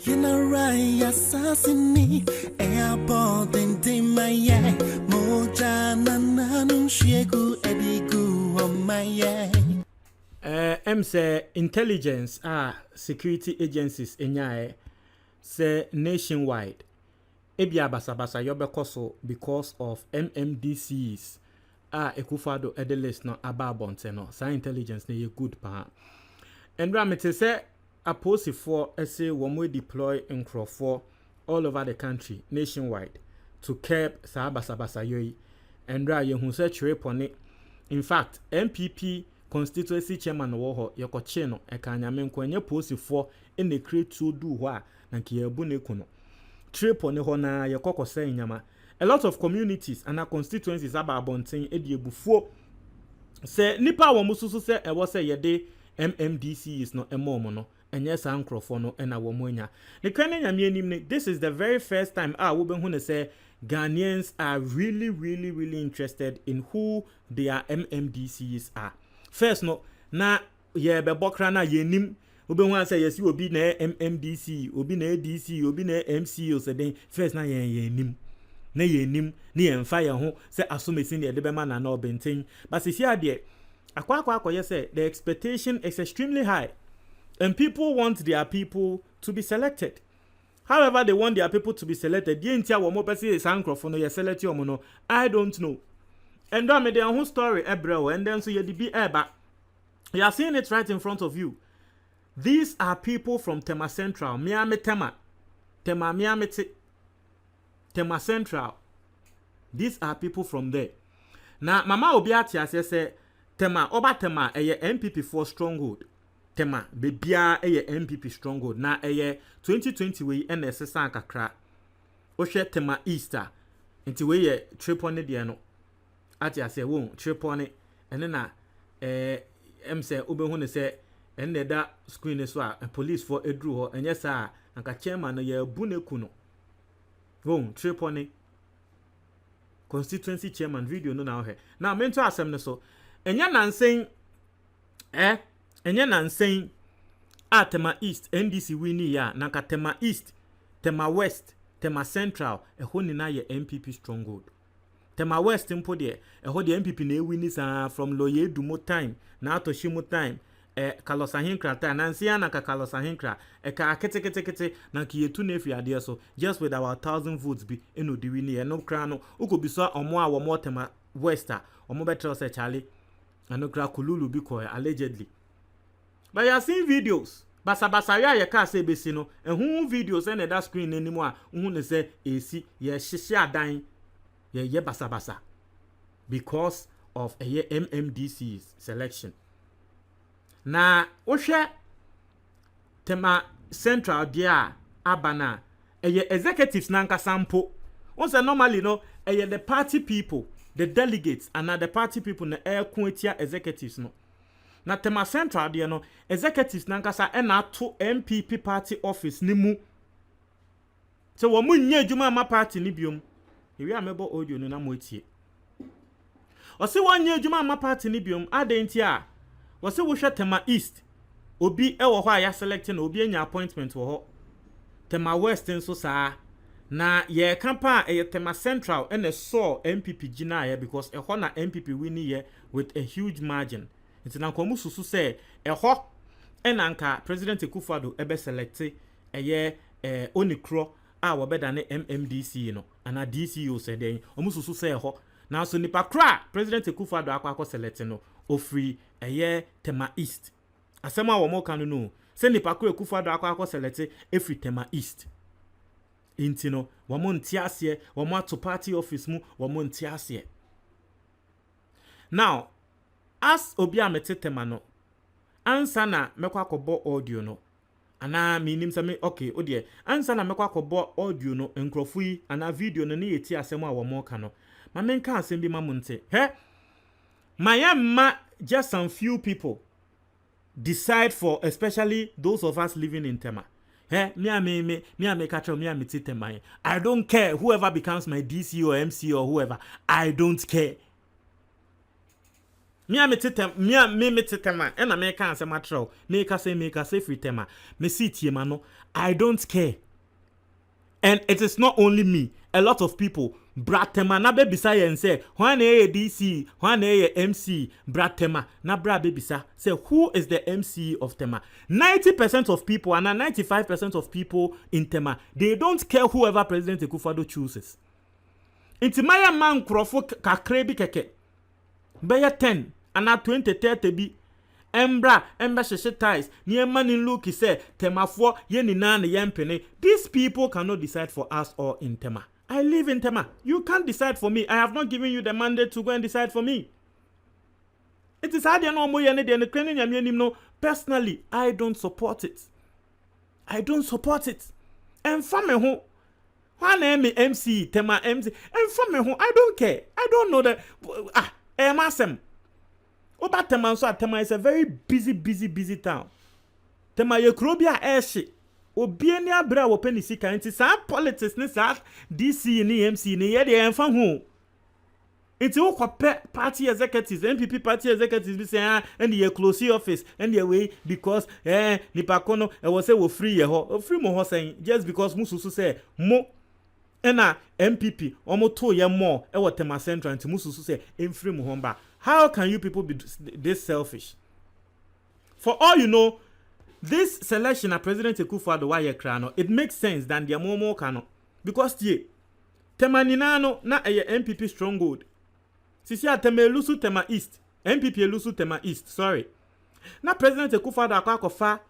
You know right, assassinate. Airport and Timaya. Mojana Nanum Shegu Edigu on my say intelligence security agencies enyae say nationwide. Ebia basabasa yobekoso because of MMDCs ekufado edelist no ababonte no. Sa intelligence ne ye good pa. And ramete say aposi for say one deploy nkrofo all over the country nationwide to curb sa basabasa yoyi. And ra ye hu say chirepone. In fact, MPP constituency chairman wo yokoche no ekanyame nkwenye posi for in the create to do wa na kiyebu ne kuno. Triple ne ho na yekokose nyama. A lot of communities and constituencies aba abonten ediebufuo say nipa wo mususu say e wo say yede MMDC is no emomo no enye sa nkrofo no na wo monya. Ne kwane nyame anim ne this is the very first time wo be hu ne say Ghanaians are really interested in who their MMDCs are. First no na ye be bokra na ye nim obi hu say yes obi na MMDC obi na ADC obi na MCO say den first na ye nim na ye nim na ye mfa ye ho say asomesi na de be ma na na obenten but see here there akwa say the expectation is extremely high and people want their people to be selected. However they want their people to be selected the entire wo mo pese sancrofo no ye select yo mo no I don't know. And do me the whole story ebrew and then so you be eba. You are seeing it right in front of you. These are people from Tema Central, Miami Tema Central. These are people from there. Now mama obiati ase say Tema oba Tema eye MPP for stronghold. Tema bebia eye MPP stronghold. Na eye 2020 we NSS kakra. Ohwe Tema Easter. Nti we ye tripone de no. Ati ase won tripone ene na say obehu ne say ene da screen so a police for edru ho enye sa anka chairman no ya buneku no won tripone constituency chairman video no na ho na mento asem ne so enye nansen enye nansen Tema East NDC wini ya na ka Tema East Tema West Tema Central eho ni na ye MPP stronghold. Tema West mpo de eho de MPP na ewini sa from Loye Dumo time na Atoshimo time Carlos Ahinkra ta nansia na ka Carlos Ahinkra ka kete na kiyetu na efi ade so just with our 1,000 votes bi eno de wini e no kra no ukobiso omo a wo mo Tema West a omo betre say Charlie no kra kululu bi ko allegedly. But you are seeing videos basa ya ka say besi no ehun videos na that screen animu a hu ne say esi ye hyehye adan ye basa because of a MMDC's selection. Na ohwe Tema Central dia abana executives na nka sample. Once normally no the party people, the delegates and the party people na kuetia executives no. Na Tema Central dia no executives na nka sa na to MPP party office ni mu. So wo mu nya adwuma ma party ni biom. Ewi amebo audio no na mo etie. Ose wanye adwuma ma party ni biom adenti a wose wo hwe Tema East obi ewo ho a ya select na obi anya appointment wo ho. Tema West nso saa na ye kampa Tema Central and so MPP gina ya because eho na MPP wini ye with a huge margin. Nti na komu susu say eho enanka President Akufo-Addo ebe select Onikro a wobeda ne MMDC no ana DCO said den omususu say ho na so nipa kra President Akufo-Addo akwa select no ofri Tema East asema wo mo kanu no se nipa kra Akufo-Addo akwa select efri Tema East inti no wo mo ntiase wo mo ato party office mu wo mo ntiase. Now as obi amete Tema no ansa na mekwa kobo audio no ana minim se me okay odie ansa na mekwa kobo audio no enkrofu yi ana video no ne yeti asem a wo mo ka no ma menka asem bi ma munte mayamma just some few people decide for especially those of us living in Tema me catch me ameti Tema. I don't care whoever becomes my DC or MC or whoever, I don't care. Me tema and I make answer my troll. Make us say free tema. Me see tiemano. I don't care. And it is not only me. A lot of people. Bratema na bebisa and say, when a DC, when a MC, Bratema, na bra bebisa. Say, who is the MC of Tema? 90% of people and 95% of people in Tema, they don't care whoever President Akufo-Addo chooses. Inti maya man krofo kakrebi keke. Beya 10 and 20 30 bi. Emba sheshe ties. Nye mani look say Tema 4 ye ni na yempene. These people cannot decide for us all in Tema. I live in Tema. You can't decide for me. I have not given you the mandate to go and decide for me. It is hard no. Personally, I don't support it. I don't support it. And family who one MC Tema MC and family who I don't care. I don't know that Emasem. Oba Tema so Tema is a very busy town. Tema ye krobia airship. Obiani abra wo penisika nti sa politics ni sa DC ni MC ni ye de enfa ho nti wo kwape party executives MPP party executives bi say and ye close office and ye way because nipa kono e wo say wo free ye ho free mo ho say just because mususu say mo na MPP omo to ye more e wo Tema Central nti mususu say em free mo ho ba. How can you people be this selfish? For all you know, this selection of President Akufo-Addo why krano, it makes sense than the momo kano because Tema ninano na MPP stronghold. Sisi Tema elusu Tema East, MPP elusu Tema East, sorry. Na President Akufo-Addo akwakofa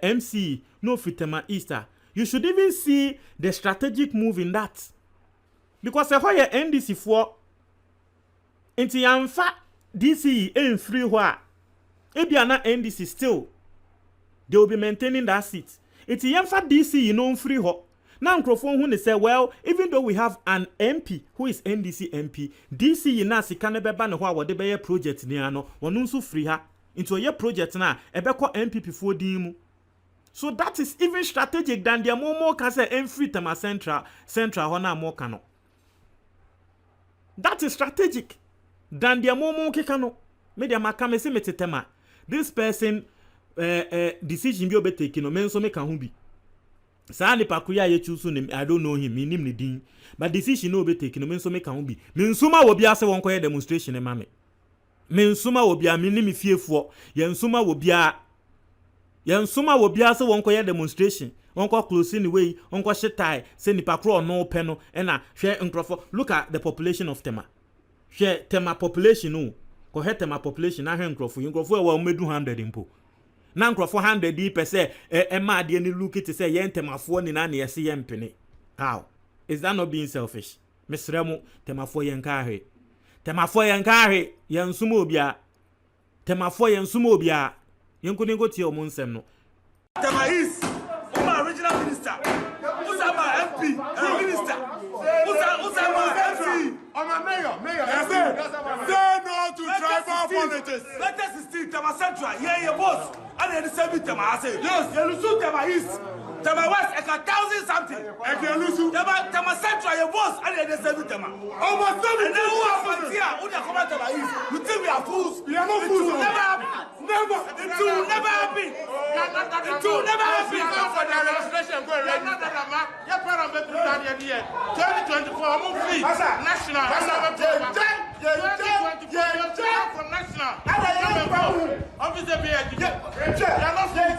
MC no fi Tema East. You should even see the strategic move in that. Because the whole NDC for inti yamfa DC in free wa. Ebia na NDC still they will be maintaining that seat. It's yemfa DC free ho. Now Nkrofo who say, well, even though we have an MP who is NDC MP, DC na sika ne beba ne ho a wode be project ni ano, wonu nso free ha. Into a project na ebekọ MPP for dimu. So that is even strategic than the more can say free Tema Central ho na more kano. That is strategic than the more kekano. Media makame se metema. This person decision bi obetake no menso make an bi sa ni pakuya ye choose no I don't know him nim ni din but decision no obetake no menso make an bi mensuma wo bia se won koye demonstration ma me mensuma wo bia me ni me fiefo ye nsuma wo bia se won koye demonstration won ko close ni way won ko shitai se ni pakro no pe no na hwe Nkrofo. Look at the population of Tema. Hwe Tema population no ko he Tema population na hwe Nkrofo e wa medu 100 impo na Nkrofo 100% ema ade ni look it say ye Temafo ni na ye se ye mpene. How is that not being selfish? Mesremo Temafo ye nka ahwe. Temafo ye nka ahwe ye nsuma obia. Temafo ye nsuma obia. Yenko ningo tie omo nsem no. Tema is Uma original minister. Usama MP minister. Usama MP. I'm mayor. Say no to tribal politics. Let us see Tema Central. Here your boss. And then the Tema I say. Yes, you lose Tema East. Tema West, 1,000 something. Tema Central, your boss, and then the Tema. Almost 7. And then who are here? Who they come Tema East? You think we are fools? We are not fools. Never happen. Never. It will never happen. It will never happen. For the registration, go ahead. Your parents will be done here. 2024, I'm free. National. 2024, for national. Obviously, we are not free.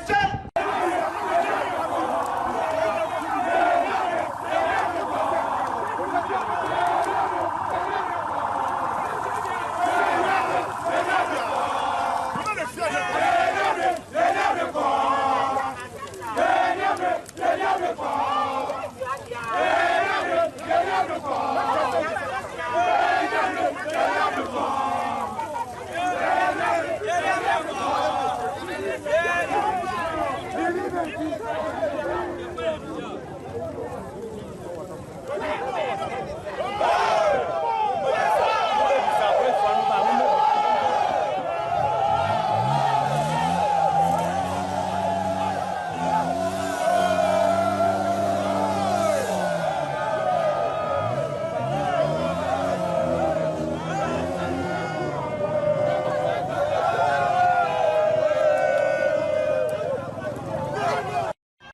Before.